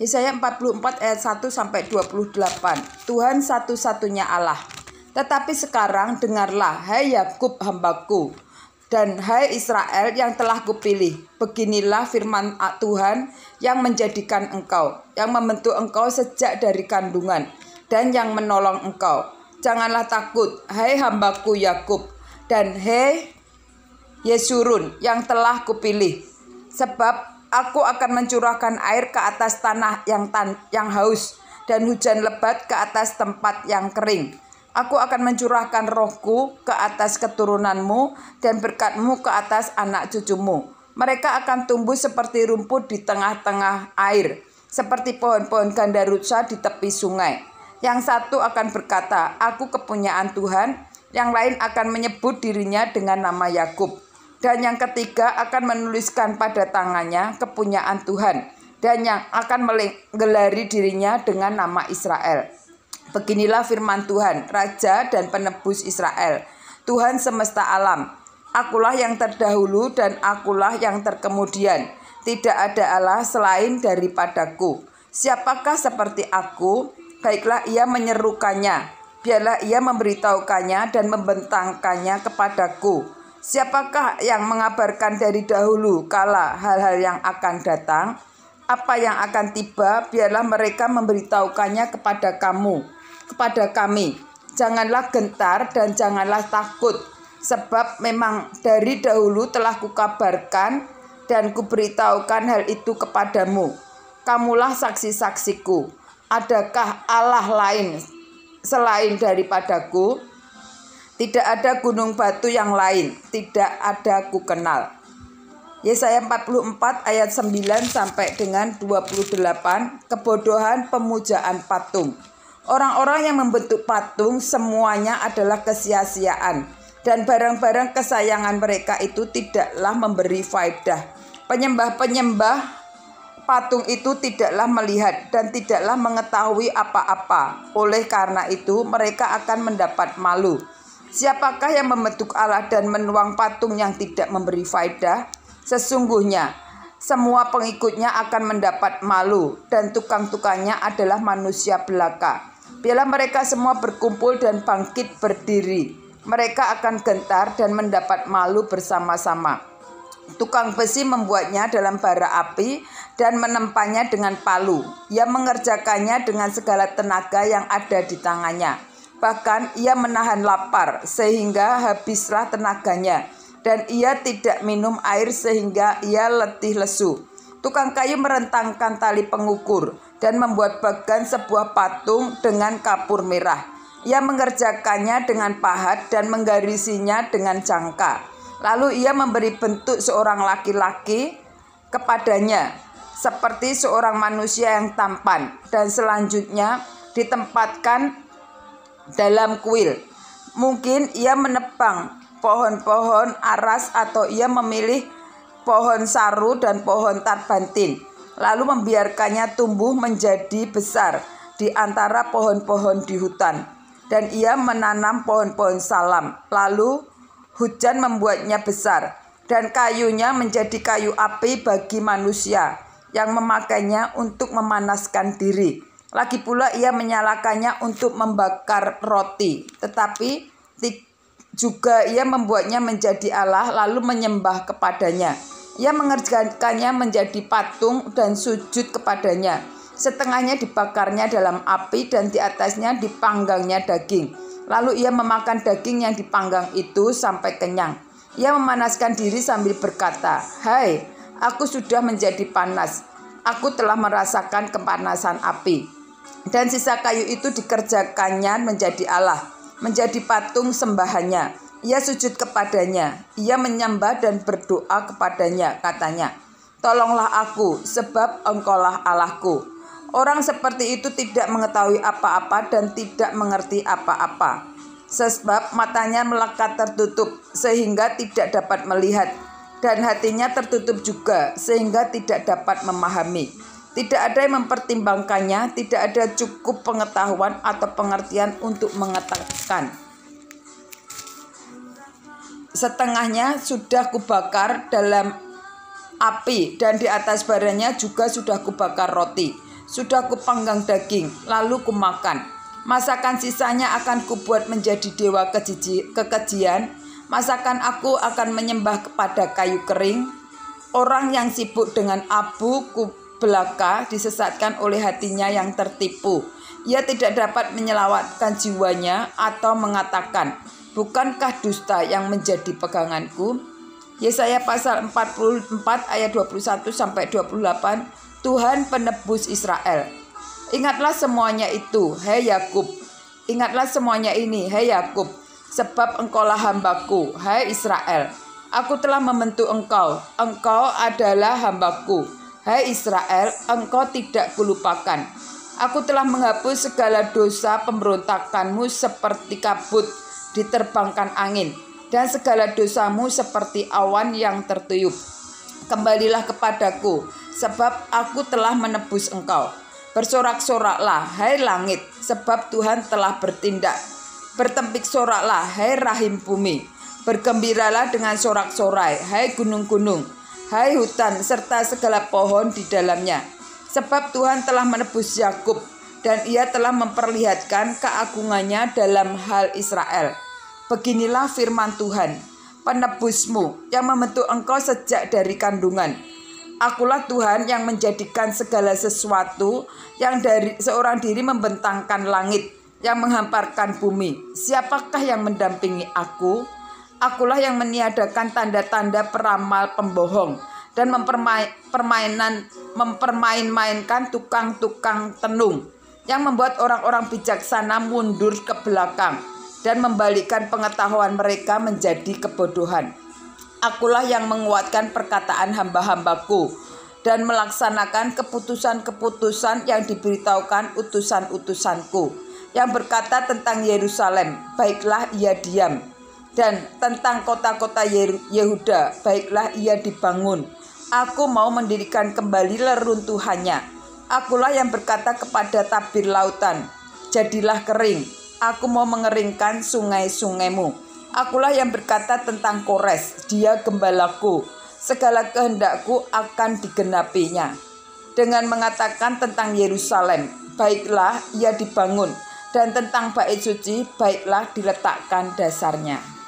Yesaya 44 ayat 1 sampai 28. Tuhan satu-satunya Allah. Tetapi sekarang dengarlah, hai Yakub hambaku, dan hai Israel yang telah kupilih. Beginilah firman Tuhan yang menjadikan engkau, yang membentuk engkau sejak dari kandungan, dan yang menolong engkau. Janganlah takut, hai hambaku Yakub, dan hai Yesurun yang telah kupilih. Sebab aku akan mencurahkan air ke atas tanah yang haus, dan hujan lebat ke atas tempat yang kering. Aku akan mencurahkan rohku ke atas keturunanmu, dan berkatmu ke atas anak cucumu. Mereka akan tumbuh seperti rumput di tengah-tengah air, seperti pohon-pohon gandarusa di tepi sungai. Yang satu akan berkata, aku kepunyaan Tuhan, yang lain akan menyebut dirinya dengan nama Yakub. Dan yang ketiga akan menuliskan pada tangannya kepunyaan Tuhan, dan yang akan menggelari dirinya dengan nama Israel. Beginilah firman Tuhan, Raja dan Penebus Israel, Tuhan semesta alam. Akulah yang terdahulu dan akulah yang terkemudian. Tidak ada Allah selain daripadaku. Siapakah seperti aku? Baiklah ia menyerukannya. Biarlah ia memberitahukannya dan membentangkannya kepadaku. Siapakah yang mengabarkan dari dahulu kala hal-hal yang akan datang? Apa yang akan tiba? Biarlah mereka memberitahukannya kepada kami. Janganlah gentar dan janganlah takut, sebab memang dari dahulu telah kukabarkan dan kuberitahukan hal itu kepadamu. Kamulah saksi-saksiku. Adakah Allah lain selain daripadaku? Tidak ada gunung batu yang lain, tidak ada ku kenal. Yesaya 44 ayat 9 sampai dengan 28. Kebodohan pemujaan patung. Orang-orang yang membentuk patung semuanya adalah kesia-siaan, dan barang-barang kesayangan mereka itu tidaklah memberi faedah. Penyembah-penyembah patung itu tidaklah melihat dan tidaklah mengetahui apa-apa. Oleh karena itu mereka akan mendapat malu. Siapakah yang membentuk Allah dan menuang patung yang tidak memberi faedah? Sesungguhnya semua pengikutnya akan mendapat malu, dan tukang-tukangnya adalah manusia belaka. Biarlah mereka semua berkumpul dan bangkit berdiri. Mereka akan gentar dan mendapat malu bersama-sama. Tukang besi membuatnya dalam bara api dan menempanya dengan palu. Ia mengerjakannya dengan segala tenaga yang ada di tangannya. Bahkan ia menahan lapar sehingga habislah tenaganya, dan ia tidak minum air sehingga ia letih lesu. Tukang kayu merentangkan tali pengukur dan membuat bagan sebuah patung dengan kapur merah. Ia mengerjakannya dengan pahat dan menggarisinya dengan jangka. Lalu ia memberi bentuk seorang laki-laki kepadanya, seperti seorang manusia yang tampan, dan selanjutnya ditempatkan dalam kuil. Mungkin ia menebang pohon-pohon aras atau ia memilih pohon saru dan pohon tarbantin, lalu membiarkannya tumbuh menjadi besar di antara pohon-pohon di hutan. Dan ia menanam pohon-pohon salam, lalu hujan membuatnya besar, dan kayunya menjadi kayu api bagi manusia yang memakainya untuk memanaskan diri. Lagi pula ia menyalakannya untuk membakar roti, tetapi juga ia membuatnya menjadi Allah lalu menyembah kepadanya. Ia mengerjakannya menjadi patung dan sujud kepadanya. Setengahnya dibakarnya dalam api dan di atasnya dipanggangnya daging. Lalu ia memakan daging yang dipanggang itu sampai kenyang. Ia memanaskan diri sambil berkata, hai, aku sudah menjadi panas. Aku telah merasakan kepanasan api. Dan sisa kayu itu dikerjakannya menjadi Allah, menjadi patung sembahannya. Ia sujud kepadanya, ia menyembah dan berdoa kepadanya, katanya, tolonglah aku, sebab engkaulah Allahku. Orang seperti itu tidak mengetahui apa-apa dan tidak mengerti apa-apa, sebab matanya melekat tertutup sehingga tidak dapat melihat, dan hatinya tertutup juga sehingga tidak dapat memahami. Tidak ada yang mempertimbangkannya, tidak ada cukup pengetahuan atau pengertian untuk mengatakan. Setengahnya sudah kubakar dalam api, dan di atas baranya juga sudah kubakar roti. Sudah kupanggang daging, lalu kumakan. Masakan sisanya akan kubuat menjadi dewa kekejian. Masakan aku akan menyembah kepada kayu kering. Orang yang sibuk dengan abu belaka disesatkan oleh hatinya yang tertipu. Ia tidak dapat menyelamatkan jiwanya atau mengatakan, bukankah dusta yang menjadi peganganku? Yesaya pasal 44 ayat 21-28. Tuhan penebus Israel. Ingatlah semuanya itu, hai Yakub. Ingatlah semuanya ini, hai Yakub. Sebab engkaulah hambaku, hai Israel. Aku telah membentuk engkau. Engkau adalah hambaku. Hai Israel, engkau tidak kulupakan. Aku telah menghapus segala dosa pemberontakanmu seperti kabut diterbangkan angin, dan segala dosamu seperti awan yang tertiup. Kembalilah kepadaku, sebab aku telah menebus engkau. Bersorak-soraklah, hai langit, sebab Tuhan telah bertindak. Bertempik soraklah, hai rahim bumi. Bergembiralah dengan sorak-sorai, hai gunung-gunung, hai hutan, serta segala pohon di dalamnya. Sebab Tuhan telah menebus Yakub, dan ia telah memperlihatkan keagungannya dalam hal Israel. Beginilah firman Tuhan, penebusmu yang membentuk engkau sejak dari kandungan. Akulah Tuhan yang menjadikan segala sesuatu, yang dari seorang diri membentangkan langit, yang menghamparkan bumi. Siapakah yang mendampingi aku? Akulah yang meniadakan tanda-tanda peramal pembohong, dan mempermain-mainkan tukang-tukang tenung, yang membuat orang-orang bijaksana mundur ke belakang, dan membalikkan pengetahuan mereka menjadi kebodohan. Akulah yang menguatkan perkataan hamba-hambaku, dan melaksanakan keputusan-keputusan yang diberitahukan utusan-utusanku, yang berkata tentang Yerusalem, baiklah ia diam, dan tentang kota-kota Yehuda, baiklah ia dibangun. Aku mau mendirikan kembali leruntuhannya. Akulah yang berkata kepada tabir lautan, jadilah kering. Aku mau mengeringkan sungai-sungaimu. Akulah yang berkata tentang Kores, dia gembalaku. Segala kehendakku akan digenapinya. Dengan mengatakan tentang Yerusalem, baiklah ia dibangun. Dan tentang bait suci, baiklah diletakkan dasarnya.